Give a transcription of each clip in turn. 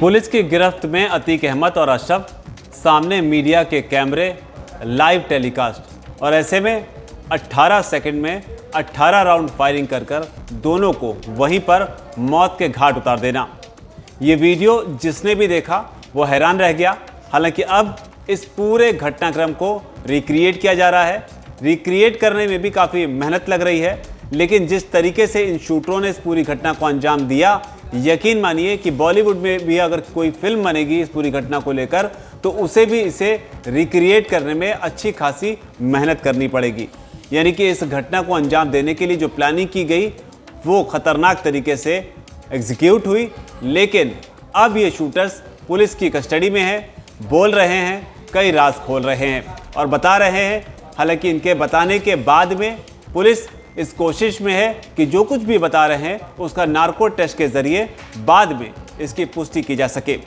Police की गिरफ्त में अतीक अहमद और अशरफ, सामने मीडिया के कैमरे, लाइव टेलीकास्ट, और ऐसे में 18 सेकंड में 18 राउंड फायरिंग कर दोनों को वहीं पर मौत के घाट उतार देना। ये वीडियो जिसने भी देखा वो हैरान रह गया। हालांकि अब इस पूरे घटनाक्रम को रिक्रिएट किया जा रहा है। रिक्रिएट करने में भी काफ़ी मेहनत लग रही है, लेकिन जिस तरीके से इन शूटरों ने इस पूरी घटना को अंजाम दिया, यकीन मानिए कि बॉलीवुड में भी अगर कोई फिल्म बनेगी इस पूरी घटना को लेकर तो उसे भी इसे रिक्रिएट करने में अच्छी खासी मेहनत करनी पड़ेगी। यानी कि इस घटना को अंजाम देने के लिए जो प्लानिंग की गई वो खतरनाक तरीके से एग्जीक्यूट हुई, लेकिन अब ये शूटर्स पुलिस की कस्टडी में हैं, बोल रहे हैं, कई राज खोल रहे हैं और बता रहे हैं। हालांकि इनके बताने के बाद में पुलिस इस कोशिश में है कि जो कुछ भी बता रहे हैं उसका नार्को टेस्ट के ज़रिए बाद में इसकी पुष्टि की जा सके।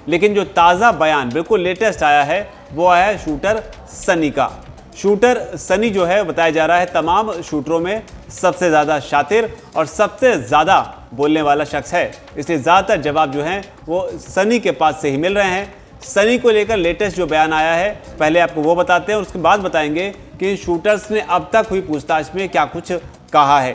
लेकिन जो ताज़ा बयान बिल्कुल लेटेस्ट आया है वो आया है शूटर सनी का। शूटर सनी जो है बताया जा रहा है तमाम शूटरों में सबसे ज़्यादा शातिर और सबसे ज़्यादा बोलने वाला शख्स है, इसलिए ज़्यादातर जवाब जो हैं वो सनी के पास से ही मिल रहे हैं। सनी को लेकर लेटेस्ट जो बयान आया है पहले आपको वो बताते हैं और उसके बाद बताएंगे कि इन शूटर्स ने अब तक हुई पूछताछ में क्या कुछ कहा है।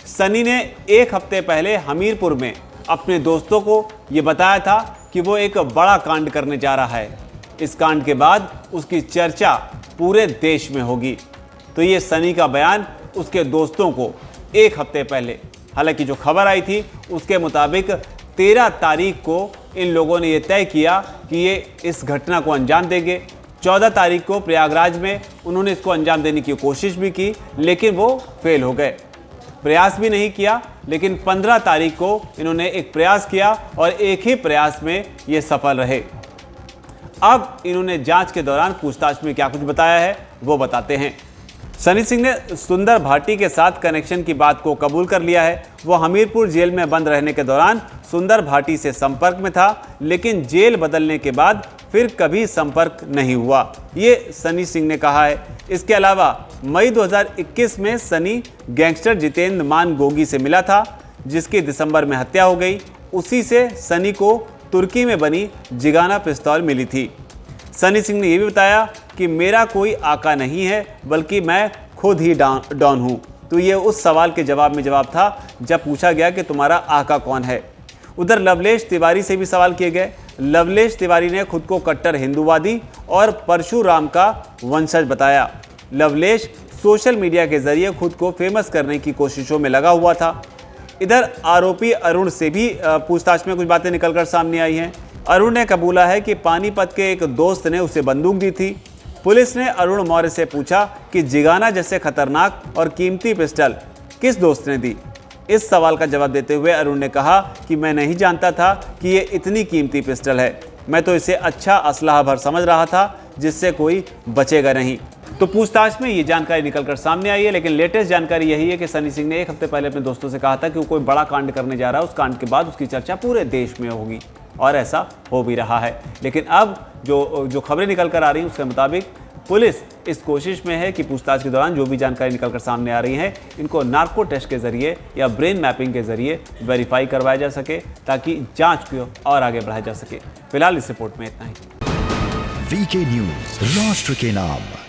सनी ने एक हफ्ते पहले हमीरपुर में अपने दोस्तों को ये बताया था कि वो एक बड़ा कांड करने जा रहा है। इस कांड के बाद उसकी चर्चा पूरे देश में होगी। तो ये सनी का बयान उसके दोस्तों को एक हफ्ते पहले, हालांकि जो खबर आई थी उसके मुताबिक 13 तारीख को इन लोगों ने ये तय किया कि ये इस घटना को अंजाम देंगे। 14 तारीख को प्रयागराज में उन्होंने इसको अंजाम देने की कोशिश भी की, लेकिन वो फेल हो गए। प्रयास भी नहीं किया, लेकिन 15 तारीख को इन्होंने एक प्रयास किया और एक ही प्रयास में ये सफल रहे। अब इन्होंने जांच के दौरान पूछताछ में क्या कुछ बताया है वो बताते हैं। सनी सिंह ने सुंदर भाटी के साथ कनेक्शन की बात को कबूल कर लिया है। वो हमीरपुर जेल में बंद रहने के दौरान सुंदर भाटी से संपर्क में था, लेकिन जेल बदलने के बाद फिर कभी संपर्क नहीं हुआ, ये सनी सिंह ने कहा है। इसके अलावा मई 2021 में सनी गैंगस्टर जितेंद्र मान गोगी से मिला था, जिसकी दिसंबर में हत्या हो गई। उसी से सनी को तुर्की में बनी जिगाना पिस्तौल मिली थी। सनी सिंह ने यह भी बताया कि मेरा कोई आका नहीं है, बल्कि मैं खुद ही डॉन हूँ। तो ये उस सवाल के जवाब में जवाब था जब पूछा गया कि तुम्हारा आका कौन है। उधर लवलेश तिवारी से भी सवाल किए गए। लवलेश तिवारी ने खुद को कट्टर हिंदूवादी और परशुराम का वंशज बताया। लवलेश सोशल मीडिया के जरिए खुद को फेमस करने की कोशिशों में लगा हुआ था। इधर आरोपी अरुण से भी पूछताछ में कुछ बातें निकलकर सामने आई हैं। अरुण ने कबूला है कि पानीपत के एक दोस्त ने उसे बंदूक दी थी। पुलिस ने अरुण मौर्य से पूछा कि जिगाना जैसे खतरनाक और कीमती पिस्टल किस दोस्त ने दी। इस सवाल का जवाब देते हुए अरुण ने कहा कि मैं नहीं जानता था कि ये इतनी कीमती पिस्टल है, मैं तो इसे अच्छा असलाह भर समझ रहा था जिससे कोई बचेगा नहीं। तो पूछताछ में ये जानकारी निकलकर सामने आई है, लेकिन लेटेस्ट जानकारी यही है कि सनी सिंह ने एक हफ्ते पहले अपने दोस्तों से कहा था कि वो कोई बड़ा कांड करने जा रहा है। उस कांड के बाद उसकी चर्चा पूरे देश में होगी और ऐसा हो भी रहा है। लेकिन अब जो खबरें निकल कर आ रही हैं उसके मुताबिक पुलिस इस कोशिश में है कि पूछताछ के दौरान जो भी जानकारी निकलकर सामने आ रही है इनको नार्को टेस्ट के जरिए या ब्रेन मैपिंग के जरिए वेरीफाई करवाया जा सके, ताकि जांच को और आगे बढ़ाया जा सके। फिलहाल इस रिपोर्ट में इतना ही। वीके न्यूज़, राष्ट्र के नाम।